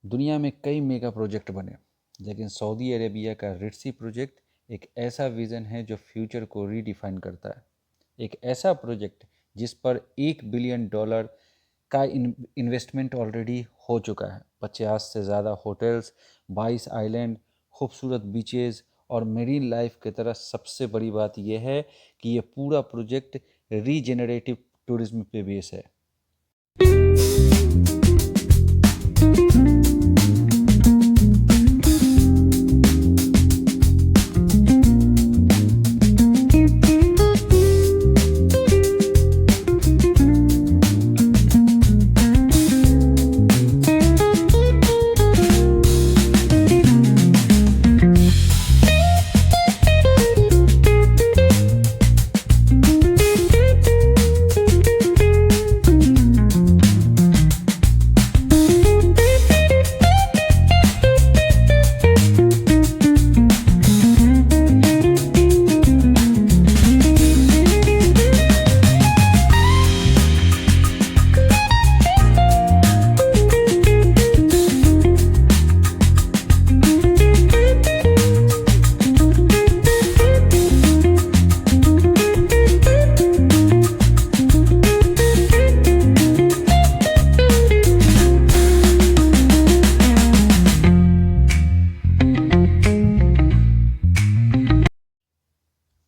दुनिया में कई मेगा प्रोजेक्ट बने, लेकिन सऊदी अरेबिया का रेड सी प्रोजेक्ट एक ऐसा विज़न है जो फ्यूचर को रीडिफाइन करता है। एक ऐसा प्रोजेक्ट जिस पर $1 बिलियन का इन्वेस्टमेंट ऑलरेडी हो चुका है। 50 से ज़्यादा होटल्स, 22 आइलैंड, खूबसूरत बीचेस और मेरीन लाइफ की तरह सबसे बड़ी बात यह है कि ये पूरा प्रोजेक्ट रीजेनरेटिव टूरिज्म पे बेस है।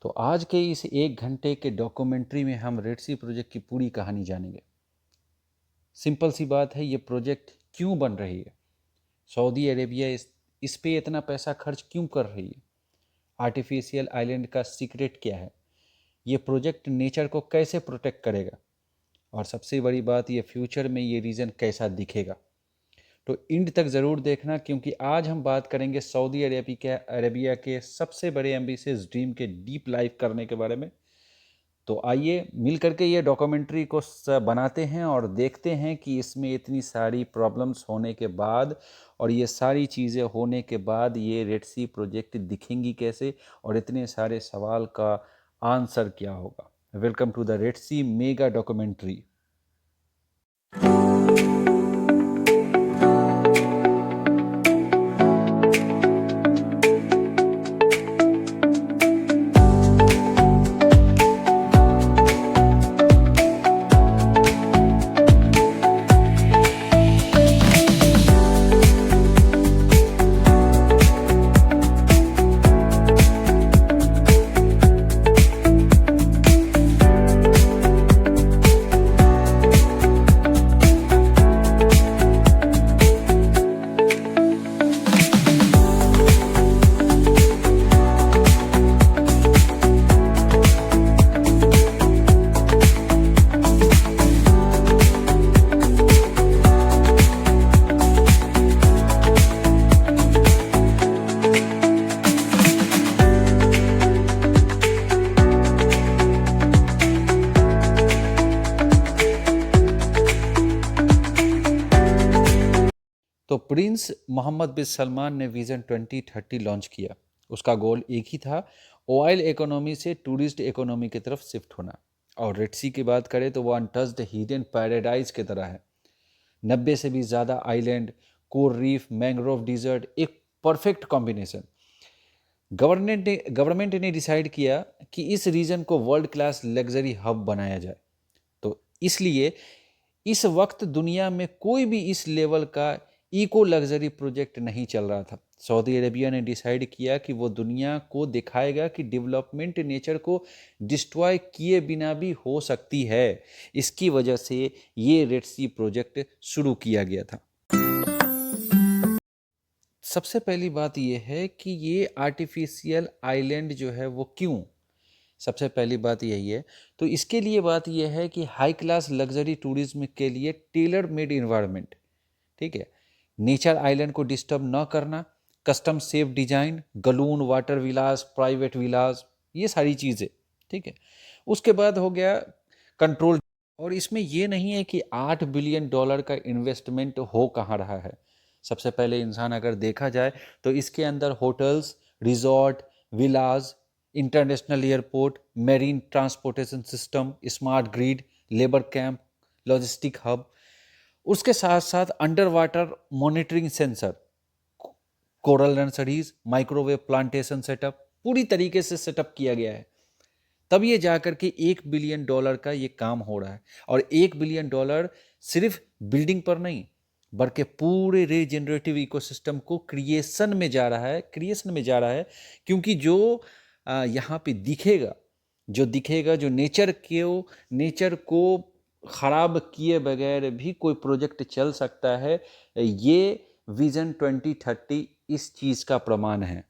तो आज के इस 1 घंटे के डॉक्यूमेंट्री में हम रेड सी प्रोजेक्ट की पूरी कहानी जानेंगे। सिंपल सी बात है, ये प्रोजेक्ट क्यों बन रही है, सऊदी अरेबिया इस पे इतना पैसा खर्च क्यों कर रही है, आर्टिफिशियल आइलैंड का सीक्रेट क्या है, ये प्रोजेक्ट नेचर को कैसे प्रोटेक्ट करेगा, और सबसे बड़ी बात, ये फ्यूचर में ये रीजन कैसा दिखेगा। तो एंड तक ज़रूर देखना, क्योंकि आज हम बात करेंगे सऊदी अरेबिया के सबसे बड़े एम्बिशियस ड्रीम के डीप लाइफ करने के बारे में। तो आइए मिल करके ये डॉक्यूमेंट्री को बनाते हैं और देखते हैं कि इसमें इतनी सारी प्रॉब्लम्स होने के बाद और ये सारी चीज़ें होने के बाद ये रेड सी प्रोजेक्ट दिखेंगी कैसे, और इतने सारे सवाल का आंसर क्या होगा। Welcome to the Red Sea mega documentary. तो प्रिंस मोहम्मद बिन सलमान ने विज़न 2030 लॉन्च किया। उसका गोल एक ही था, ऑयल इकोनॉमी से टूरिस्ट इकोनॉमी की तरफ शिफ्ट होना। और रेड सी की बात करें तो वो अनटच्ड हिडन पैराडाइज की तरह है। 90 से भी ज़्यादा island, core reef, mangrove desert, एक परफेक्ट कॉम्बिनेशन। गवर्नमेंट ने डिसाइड किया कि इस रीजन को वर्ल्ड क्लास लग्जरी हब बनाया जाए। तो इसलिए इस वक्त दुनिया में कोई भी इस लेवल का इको लग्जरी प्रोजेक्ट नहीं चल रहा था। सऊदी अरेबिया ने डिसाइड किया कि वो दुनिया को दिखाएगा कि डेवलपमेंट नेचर को डिस्ट्रॉय किए बिना भी हो सकती है। इसकी वजह से ये रेड सी प्रोजेक्ट शुरू किया गया था। सबसे पहली बात ये है कि ये आर्टिफिशियल आइलैंड जो है वो क्यों, सबसे पहली बात यही है। तो इसके लिए बात यह है कि हाई क्लास लग्जरी टूरिज्म के लिए टेलर मेड इन्वायरमेंट, ठीक है, नेचर आइलैंड को डिस्टर्ब न करना, कस्टम सेफ डिजाइन, गलून वाटर विलास, प्राइवेट विलास, ये सारी चीज़ें, ठीक है। उसके बाद हो गया कंट्रोल। और इसमें ये नहीं है कि $8 बिलियन का इन्वेस्टमेंट हो कहाँ रहा है। सबसे पहले इंसान अगर देखा जाए तो इसके अंदर hotels, resort, villas, international airport, marine transportation system, smart grid, labour camp, logistic hub उसके साथ साथ under water monitoring sensor, coral nurseries, microwave plantation setup पूरी तरीके से सेटअप किया गया है। तब ये जाकर के $1 बिलियन का ये काम हो रहा है। और $1 बिलियन सिर्फ बिल्डिंग पर नहीं, बल्कि पूरे रीजनरेटिव इकोसिस्टम को क्रिएशन में जा रहा है, क्योंकि जो यहाँ पे दिखेगा, जो नेचर को खराब किए बगैर भी कोई प्रोजेक्ट चल सकता है, ये विजन 2030 इस चीज का प्रमाण है।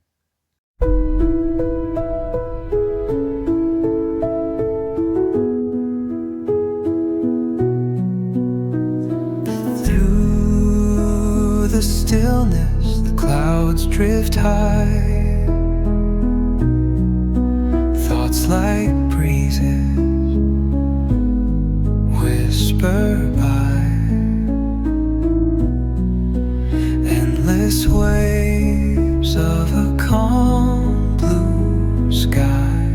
Through the stillness, the clouds drift high. Thoughts like breezes whisper by. Endless waves of a calm blue sky,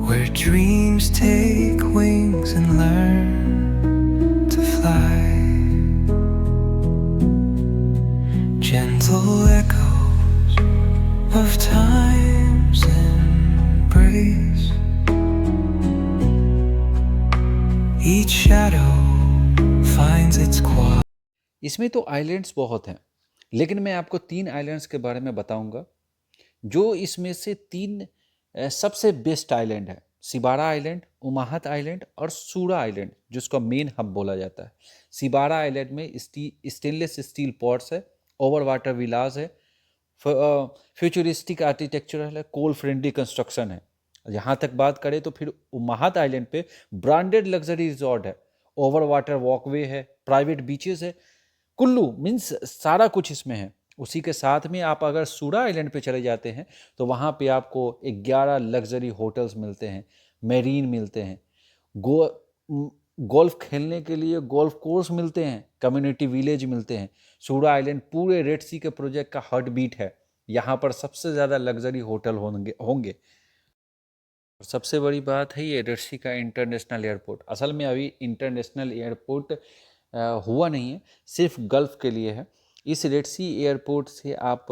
where dreams take wings and learn to fly. Gentle echoes of time's embrace. Each shadow finds its quiet. इसमें तो islands बहुत हैं, लेकिन मैं आपको 3 islands के बारे में बताऊंगा, जो इसमें से 3 सबसे बेस्ट आइलैंड है। सिबारा आइलैंड, उमाहत आइलैंड और सूरा आइलैंड, जिसको मेन हब बोला जाता है। सिबारा आइलैंड में स्टेनलेस स्टील पॉट्स है, ओवर वाटर विलास है, फ्यूचरिस्टिक आर्किटेक्चरल है, कोल फ्रेंडली कंस्ट्रक्शन है। यहाँ तक बात करें तो फिर उमाहत आइलैंड पे ब्रांडेड लग्जरी रिजॉर्ट है, ओवर वाटर वॉकवे है, प्राइवेट बीचेस है, कुल्लू मीन्स सारा कुछ इसमें है। उसी के साथ में आप अगर सूरा आइलैंड पे चले जाते हैं तो वहाँ पे आपको 11 लग्जरी होटल्स मिलते हैं, मेरीन मिलते हैं, गोल्फ खेलने के लिए गोल्फ कोर्स मिलते हैं, कम्युनिटी विलेज मिलते हैं। सूरा आइलैंड पूरे रेड सी के प्रोजेक्ट का हार्ट बीट है। यहाँ पर सबसे ज़्यादा लग्जरी होटल होंगे। सबसे बड़ी बात है ये रेड सी का इंटरनेशनल एयरपोर्ट। असल में अभी इंटरनेशनल एयरपोर्ट हुआ नहीं है, सिर्फ गल्फ के लिए है। इस रेड सी एयरपोर्ट से आप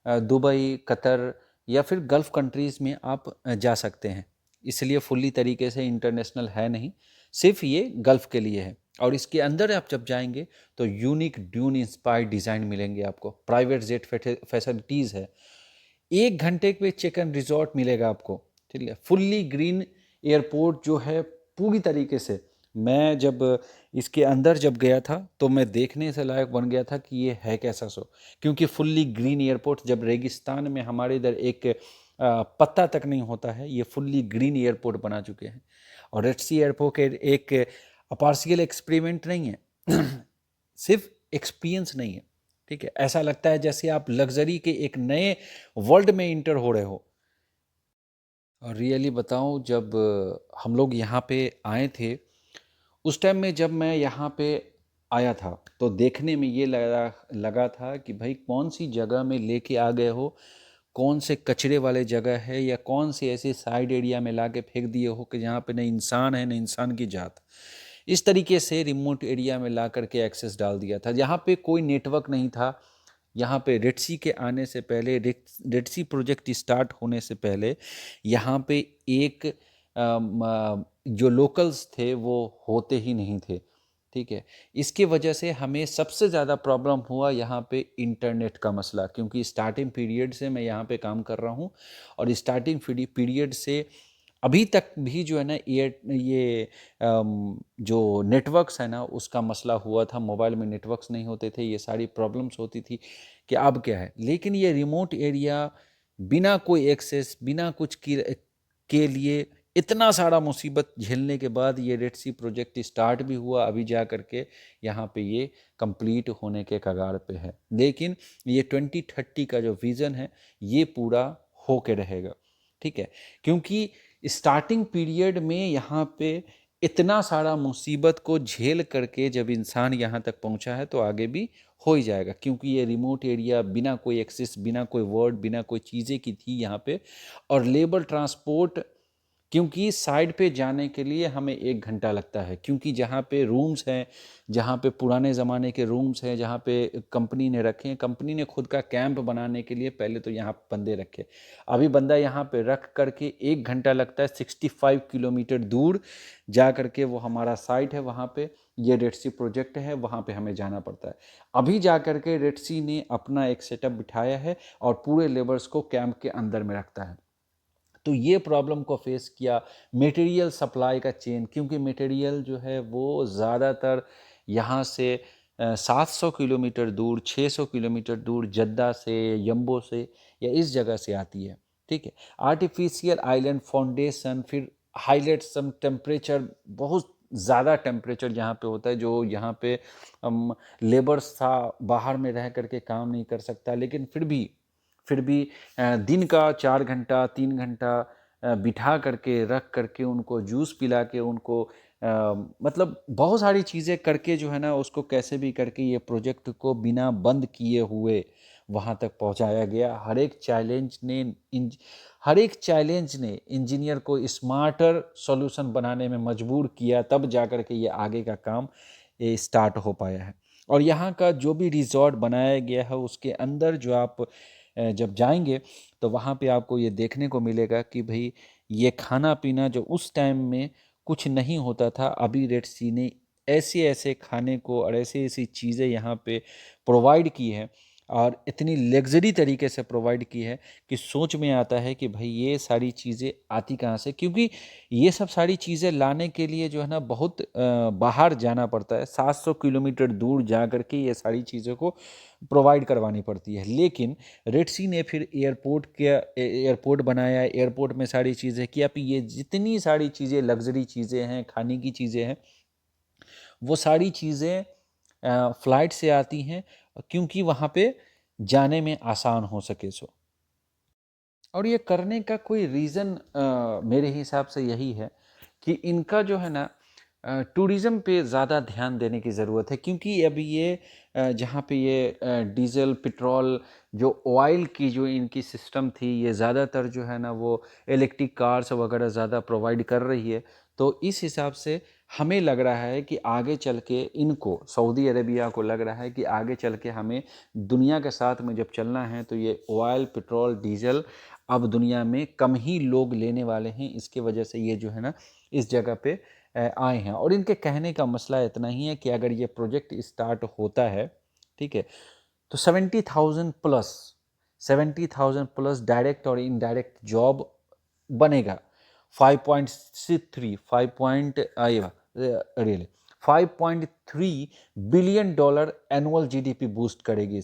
दुबई, कतर या फिर गल्फ कंट्रीज़ में आप जा सकते हैं, इसलिए फुल्ली तरीके से इंटरनेशनल है नहीं, सिर्फ ये गल्फ के लिए है। और इसके अंदर आप जब जाएंगे तो यूनिक ड्यून इंस्पायर्ड डिज़ाइन मिलेंगे आपको, प्राइवेट जेट फैसिलिटीज़ है, 1 घंटे पे चेक इन रिजॉर्ट मिलेगा आपको, ठीक है। फुल्ली ग्रीन एयरपोर्ट जो है पूरी तरीके से, मैं जब इसके अंदर जब गया था तो मैं देखने से लायक बन गया था कि ये है कैसा सो, क्योंकि फुल्ली ग्रीन एयरपोर्ट, जब रेगिस्तान में हमारे इधर एक पत्ता तक नहीं होता है, ये फुल्ली ग्रीन एयरपोर्ट बना चुके हैं। और रेड सी एयरपोर्ट एक पार्शियल एक्सपेरिमेंट नहीं है, सिर्फ एक्सपीरियंस नहीं है, ठीक है। ऐसा लगता है जैसे आप लग्जरी के एक नए वर्ल्ड में इंटर हो रहे हो। और रियली बताऊं, जब हम लोग यहाँ पे आए थे, उस टाइम में जब मैं यहाँ पे आया था तो देखने में ये लगा था कि भाई कौन सी जगह में लेके आ गए हो, कौन से कचरे वाले जगह है, या कौन से ऐसे साइड एरिया में ला के फेंक दिए हो कि जहाँ पे न इंसान है न इंसान की जात। इस तरीके से रिमोट एरिया में ला करके एक्सेस डाल दिया था। यहाँ पे कोई नेटवर्क नहीं था। यहाँ पे रेड सी के आने से पहले, रेड सी प्रोजेक्ट स्टार्ट होने से पहले यहाँ पे एक जो लोकल्स थे वो होते ही नहीं थे, ठीक है। इसके वजह से हमें सबसे ज़्यादा प्रॉब्लम हुआ यहाँ पे इंटरनेट का मसला, क्योंकि स्टार्टिंग पीरियड से मैं यहाँ पे काम कर रहा हूँ, और स्टार्टिंग पीरियड से अभी तक भी जो है ना ये जो नेटवर्क्स है ना उसका मसला हुआ था। मोबाइल में नेटवर्क्स नहीं होते थे, ये सारी प्रॉब्लम्स होती थी कि अब क्या है। लेकिन ये रिमोट एरिया बिना कोई एक्सेस, बिना कुछ के लिए इतना सारा मुसीबत झेलने के बाद ये रेड सी प्रोजेक्ट स्टार्ट भी हुआ, अभी जा करके यहाँ पे ये कंप्लीट होने के कगार पे है। लेकिन ये 2030 का जो विज़न है ये पूरा होके रहेगा, ठीक है। क्योंकि स्टार्टिंग पीरियड में यहाँ पे इतना सारा मुसीबत को झेल करके जब इंसान यहाँ तक पहुँचा है तो आगे भी हो ही जाएगा, क्योंकि ये रिमोट एरिया बिना कोई एक्सेस, बिना कोई वर्ड, बिना कोई चीज़ें की थी यहाँ पे। और लेबर ट्रांसपोर्ट क्योंकि साइड पे जाने के लिए हमें 1 घंटा लगता है, क्योंकि जहाँ पे रूम्स हैं, जहाँ पे पुराने ज़माने के रूम्स हैं, जहाँ पे कंपनी ने रखे हैं, कंपनी ने खुद का कैंप बनाने के लिए पहले तो यहाँ बंदे रखे। अभी बंदा यहाँ पे रख करके 1 घंटा लगता है, 65 किलोमीटर दूर जा करके वो हमारा साइट है, वहाँ पे ये रेड सी प्रोजेक्ट है, वहाँ पे हमें जाना पड़ता है। अभी जा करके रेड सी ने अपना एक सेटअप बिठाया है और पूरे लेबर्स को कैंप के अंदर में रखता है। तो ये प्रॉब्लम को फेस किया, मटेरियल सप्लाई का चेन, क्योंकि मटेरियल जो है वो ज़्यादातर यहाँ से 700 किलोमीटर दूर, 600 किलोमीटर दूर जद्दा से, यम्बो से या इस जगह से आती है, ठीक है। आर्टिफिशियल आइलैंड फाउंडेशन, फिर हाईलाइट सम टेम्परेचर, बहुत ज़्यादा टेम्परेचर यहाँ पे होता है, जो यहाँ पे लेबर्स था बाहर में रह करके काम नहीं कर सकता, लेकिन फिर भी दिन का 4 घंटा 3 घंटा बिठा करके रख करके उनको जूस पिला के उनको मतलब बहुत सारी चीज़ें करके जो है ना उसको कैसे भी करके ये प्रोजेक्ट को बिना बंद किए हुए वहाँ तक पहुँचाया गया। हर एक चैलेंज ने इंजीनियर को स्मार्टर सॉल्यूशन बनाने में मजबूर किया, तब जा कर के ये आगे का काम ये स्टार्ट हो पाया है। और यहाँ का जो भी रिजॉर्ट बनाया गया है उसके अंदर जो आप जब जाएंगे तो वहाँ पे आपको ये देखने को मिलेगा कि भाई ये खाना पीना जो उस टाइम में कुछ नहीं होता था, अभी रेड सी ने ऐसे ऐसे खाने को और ऐसी ऐसी चीज़ें यहाँ पे प्रोवाइड की है और इतनी लग्जरी तरीके से प्रोवाइड की है कि सोच में आता है कि भाई ये सारी चीज़ें आती कहाँ से, क्योंकि ये सब सारी चीज़ें लाने के लिए जो है ना बहुत बाहर जाना पड़ता है, 700 किलोमीटर दूर जा कर के ये सारी चीज़ों को प्रोवाइड करवानी पड़ती है। लेकिन रेड सी ने फिर एयरपोर्ट बनाया, एयरपोर्ट में सारी चीज़ें किया, फिर ये जितनी सारी चीज़ें लग्जरी चीज़ें हैं, खाने की चीज़ें हैं, वो सारी चीज़ें फ़्लाइट से आती हैं, क्योंकि वहाँ पे जाने में आसान हो सके सो। और ये करने का कोई रीज़न मेरे हिसाब से यही है कि इनका जो है ना टूरिज़्म पे ज़्यादा ध्यान देने की ज़रूरत है, क्योंकि अभी ये जहाँ पे ये डीज़ल पेट्रोल जो ऑयल की जो इनकी सिस्टम थी, ये ज़्यादातर जो है ना वो इलेक्ट्रिक कार्स वगैरह ज़्यादा प्रोवाइड कर रही है। तो इस हिसाब से हमें लग रहा है कि आगे चल के इनको, सऊदी अरेबिया को लग रहा है कि आगे चल के हमें दुनिया के साथ में जब चलना है तो ये ऑयल, पेट्रोल, डीज़ल अब दुनिया में कम ही लोग लेने वाले हैं। इसके वजह से ये जो है ना इस जगह पे आए हैं। और इनके कहने का मसला इतना ही है कि अगर ये प्रोजेक्ट स्टार्ट होता है, ठीक है, तो 70,000 प्लस डायरेक्ट और इनडायरेक्ट जॉब बनेगा। 5.63 5 point really $5.3 billion annual GDP boost करेगी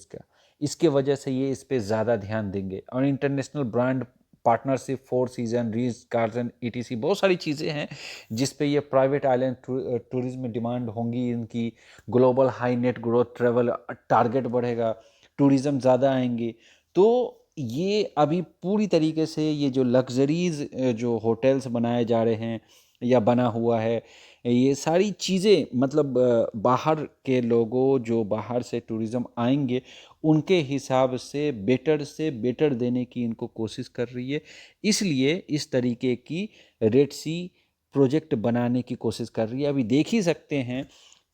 इसके वजह से ये इस पे ज़्यादा ध्यान देंगे। और international brand partnership, Four Season, रीज गार्डन, ईटीसी, बहुत सारी चीज़ें हैं जिस पे ये प्राइवेट आइलैंड टूरिज्म में डिमांड होंगी इनकी। Global high net growth travel target बढ़ेगा, टूरिज्म ज़्यादा आएंगे। तो ये अभी पूरी तरीके से ये जो लग्जरीज जो होटल्स बनाए जा रहे हैं या बना हुआ है, ये सारी चीज़ें मतलब बाहर के लोगों जो बाहर से टूरिज़्म आएंगे उनके हिसाब से बेटर देने की इनको कोशिश कर रही है। इसलिए इस तरीके की रेड सी प्रोजेक्ट बनाने की कोशिश कर रही है। अभी देख ही सकते हैं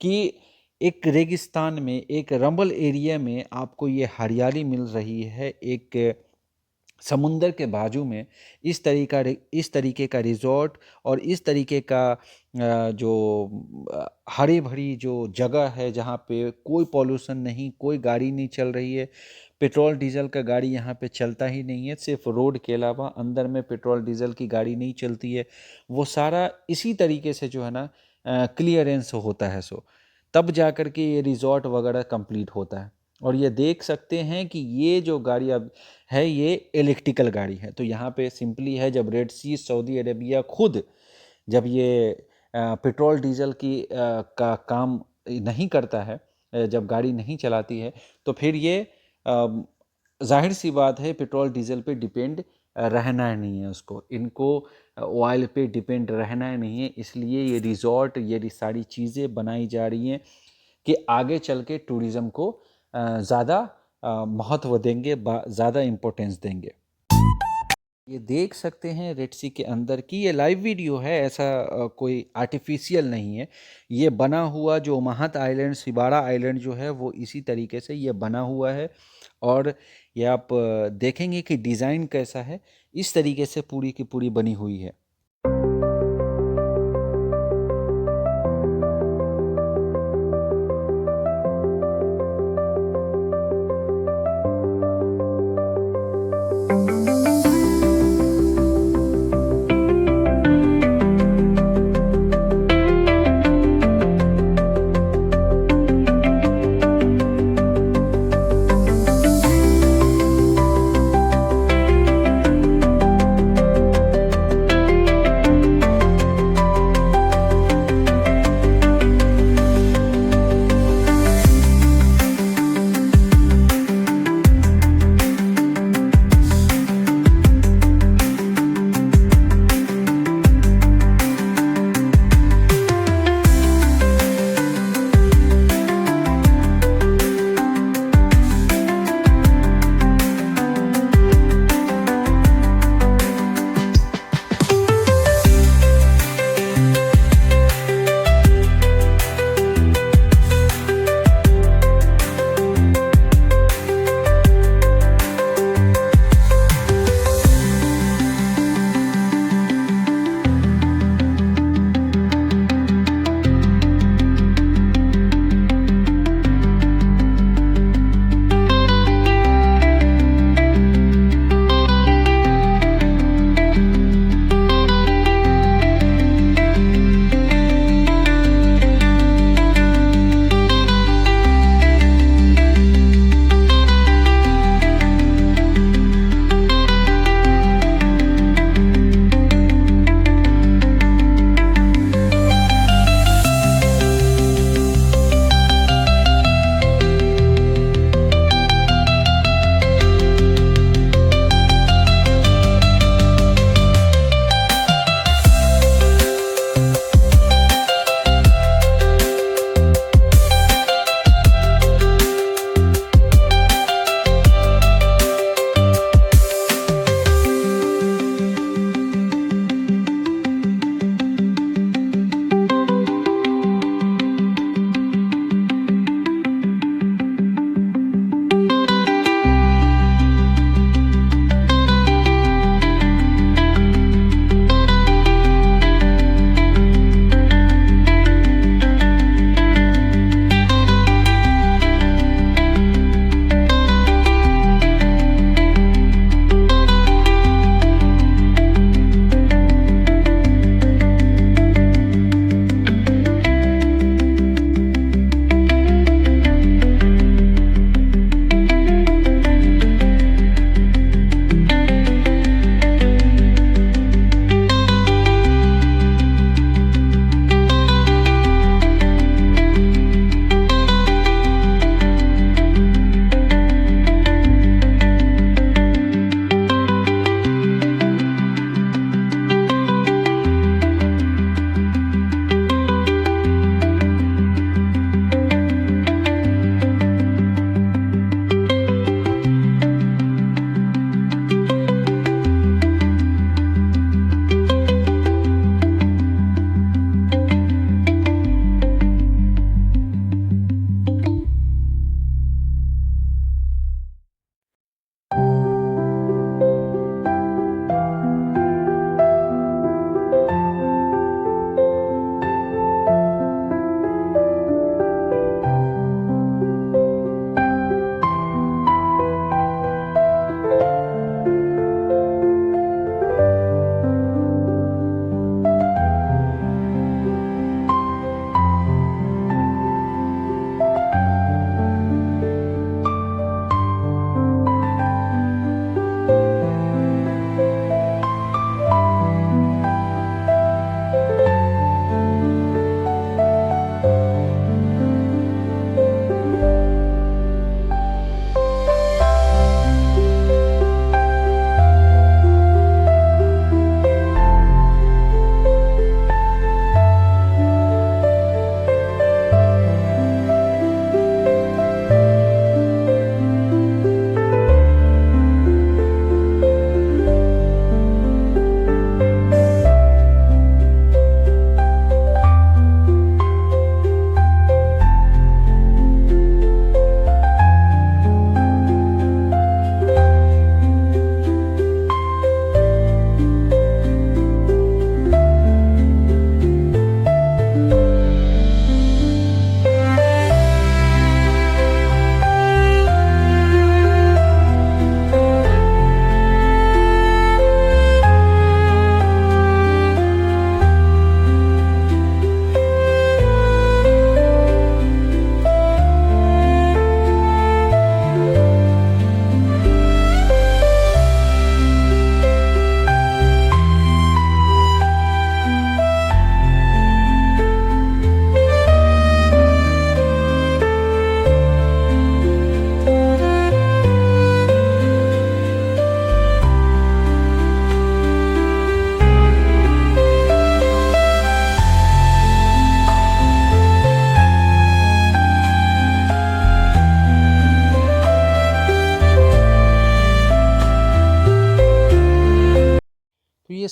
कि एक रेगिस्तान में, एक रंबल एरिया में आपको ये हरियाली मिल रही है, एक समुंदर के बाजू में इस तरीके का रिज़ॉर्ट और इस तरीके का जो हरी भरी जो जगह है जहाँ पे कोई पॉल्यूशन नहीं, कोई गाड़ी नहीं चल रही है, पेट्रोल डीजल का गाड़ी यहाँ पे चलता ही नहीं है, सिर्फ रोड के अलावा अंदर में पेट्रोल डीजल की गाड़ी नहीं चलती है। वो सारा इसी तरीके से जो है ना क्लियरेंस होता है, सो तब जा कर के ये रिज़ॉर्ट वगैरह कंप्लीट होता है। और ये देख सकते हैं कि ये जो गाड़ी अब है ये इलेक्ट्रिकल गाड़ी है। तो यहाँ पे सिंपली है, जब रेड सी सऊदी अरेबिया खुद जब ये पेट्रोल डीजल का काम नहीं करता है, जब गाड़ी नहीं चलाती है, तो फिर ये जाहिर सी बात है पेट्रोल डीजल पे डिपेंड रहना नहीं है उसको, इनको ऑयल पे डिपेंड रहना नहीं है। इसलिए ये रिज़ॉर्ट, ये सारी चीज़ें बनाई जा रही हैं कि आगे चल के टूरिज़्म को ज़्यादा महत्व देंगे, ज़्यादा इम्पोर्टेंस देंगे। ये देख सकते हैं रेड सी के अंदर की ये लाइव वीडियो है, ऐसा कोई आर्टिफिशियल नहीं है। ये बना हुआ जो महत आइलैंड, सिबारा आइलैंड जो है वो इसी तरीके से ये बना हुआ है। और ये आप देखेंगे कि डिज़ाइन कैसा है, इस तरीके से पूरी की पूरी बनी हुई है।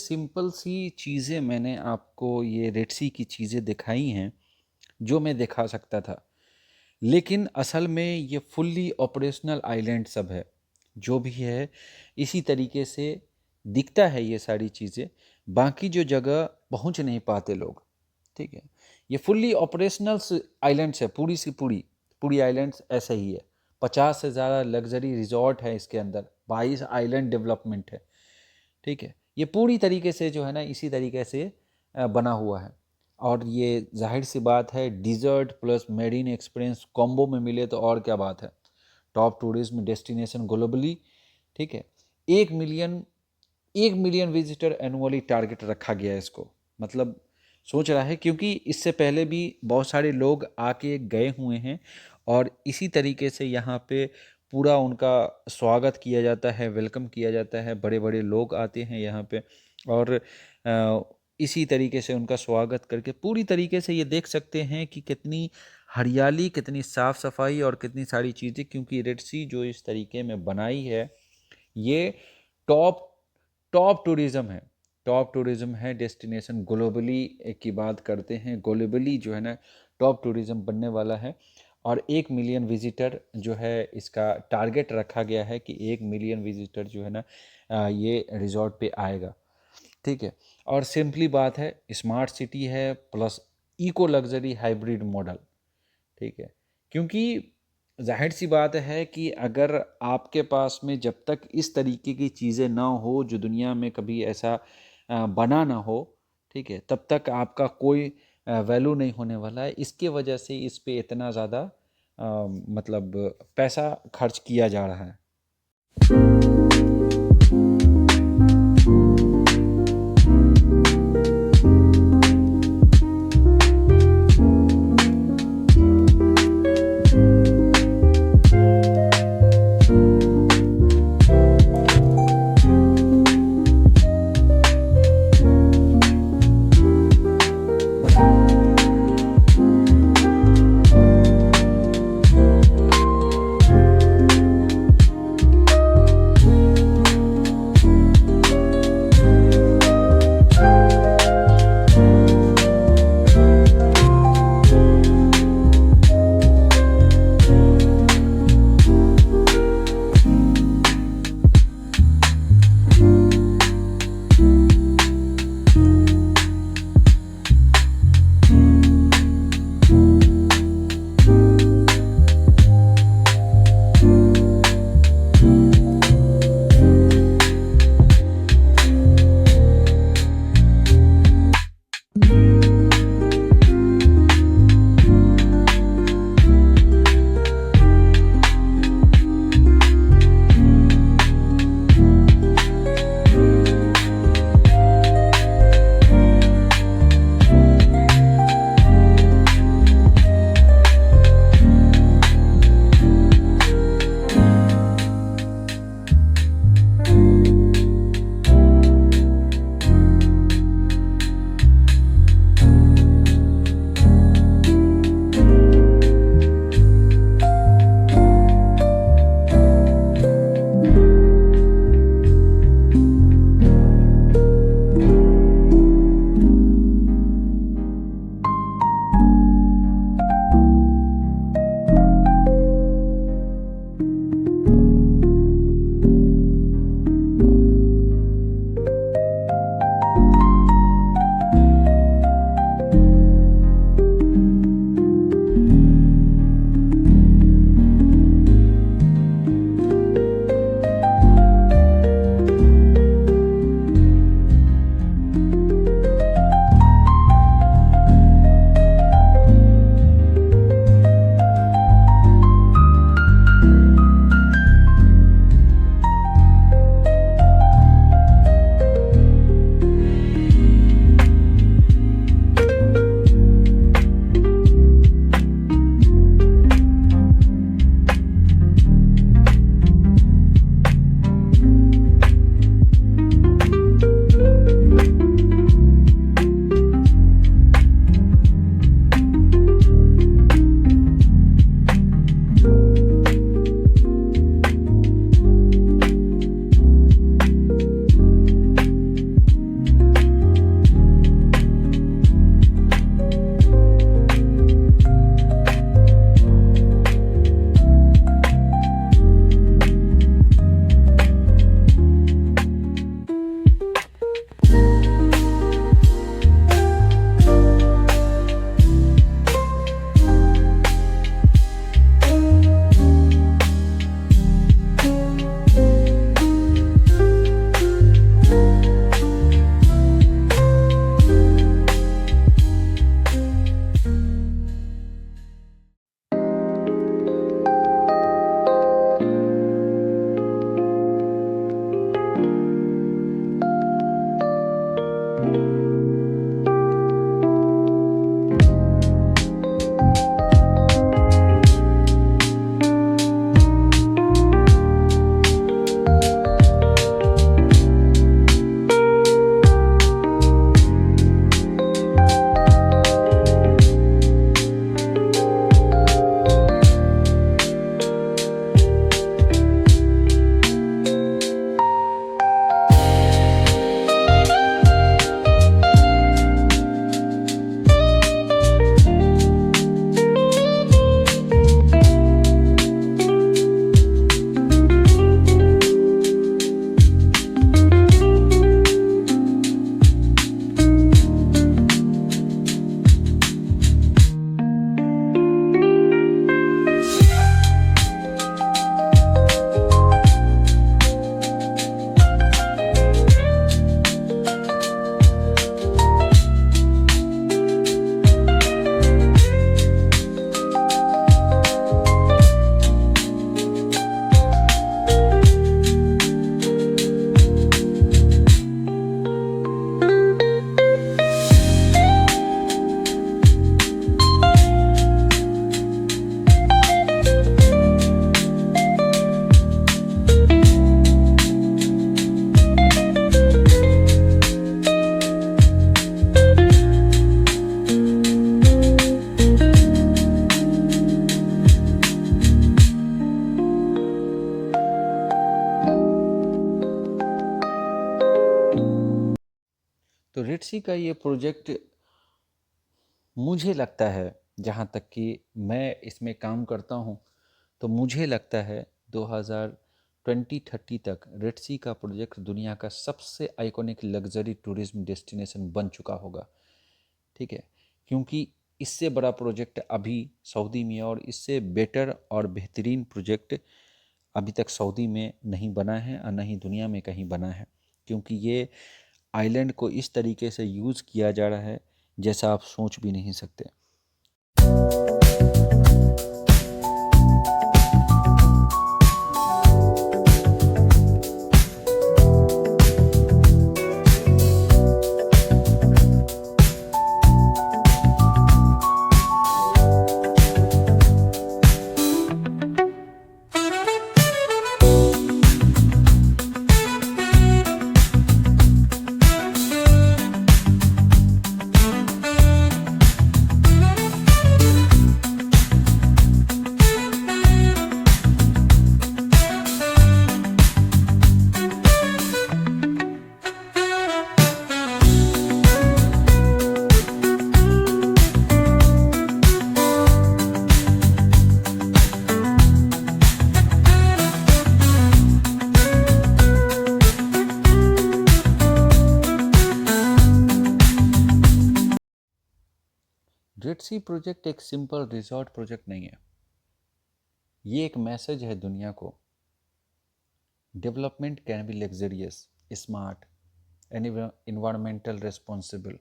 सिंपल सी चीज़ें मैंने आपको ये रेड सी की चीज़ें दिखाई हैं जो मैं दिखा सकता था, लेकिन असल में ये फुल्ली ऑपरेशनल आइलैंड सब है। जो भी है इसी तरीके से दिखता है ये सारी चीज़ें, बाकी जो जगह पहुंच नहीं पाते लोग। ठीक है, ये फुल्ली ऑपरेशनल आइलैंड्स है, पूरी सी पूरी पूरी आइलैंड्स ऐसे ही है। 50 से ज़्यादा लग्जरी रिजॉर्ट है इसके अंदर, 22 आइलैंड डेवलपमेंट है। ठीक है, ये पूरी तरीके से जो है ना इसी तरीके से बना हुआ है। और ये जाहिर सी बात है desert plus marine experience combo में मिले तो और क्या बात है। Top tourism destination globally. ठीक है, 1 मिलियन विजिटर एनुअली टारगेट रखा गया है इसको। मतलब सोच रहा है, क्योंकि इससे पहले भी बहुत सारे लोग आके गए हुए हैं और इसी तरीके से यहाँ पे पूरा उनका स्वागत किया जाता है, वेलकम किया जाता है। बड़े बड़े लोग आते हैं यहाँ पे और इसी तरीके से उनका स्वागत करके पूरी तरीके से ये देख सकते हैं कि कितनी हरियाली, कितनी साफ़ सफाई और कितनी सारी चीज़ें। क्योंकि रेड सी जो इस तरीके में बनाई है ये टॉप टॉप टूरिज़्म है, टॉप टूरिज़्म है डेस्टिनेशन ग्लोबली की बात करते हैं। ग्लोबली जो है ना टॉप टूरिज़्म बनने वाला है और 1 मिलियन विजिटर जो है इसका टारगेट रखा गया है कि 1 मिलियन विजिटर जो है ना ये रिजॉर्ट पे आएगा। ठीक है, और सिंपली बात है, स्मार्ट सिटी है plus eco luxury hybrid model. ठीक है, क्योंकि जाहिर सी बात है कि अगर आपके पास में जब तक इस तरीके की चीज़ें ना हो, जो दुनिया में कभी ऐसा बना ना हो, ठीक है, तब तक आपका कोई वैल्यू नहीं होने वाला है। इसके वजह से इस पे इतना ज़्यादा मतलब पैसा खर्च किया जा रहा है। सी का ये प्रोजेक्ट मुझे लगता है, जहाँ तक कि मैं इसमें काम करता हूँ, तो मुझे लगता है 2020-30 तक रेड सी का प्रोजेक्ट दुनिया का सबसे आइकॉनिक लग्जरी टूरिज्म डेस्टिनेशन बन चुका होगा। ठीक है, क्योंकि इससे बड़ा प्रोजेक्ट अभी सऊदी में और इससे बेटर और बेहतरीन प्रोजेक्ट अभी तक सऊदी में नहीं बना है और नहीं दुनिया में कहीं बना है, क्योंकि ये आइलैंड को इस तरीके से यूज़ किया जा रहा है जैसा आप सोच भी नहीं सकते। रेड सी प्रोजेक्ट एक सिंपल रिजॉर्ट प्रोजेक्ट नहीं है, ये एक मैसेज है दुनिया को। Development can be luxurious, smart and environmental responsible,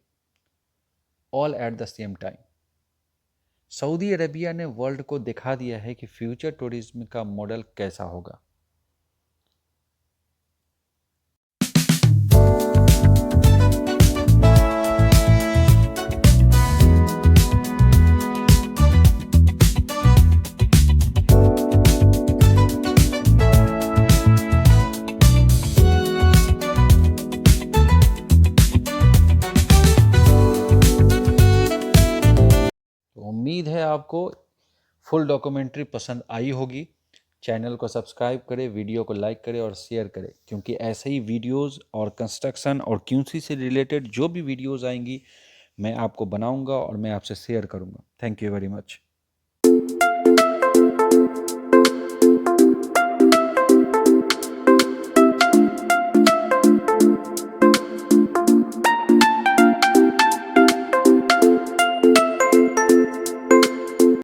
all at the same time. Saudi Arabia ने वर्ल्ड को दिखा दिया है कि फ्यूचर टूरिज्म का मॉडल कैसा होगा। उम्मीद है आपको फुल डॉक्यूमेंट्री पसंद आई होगी। चैनल को सब्सक्राइब करें, वीडियो को लाइक करें और शेयर करें, क्योंकि ऐसे ही वीडियोस और कंस्ट्रक्शन और क्यूसी से रिलेटेड जो भी वीडियोस आएंगी मैं आपको बनाऊंगा और मैं आपसे शेयर करूंगा। Thank you very much.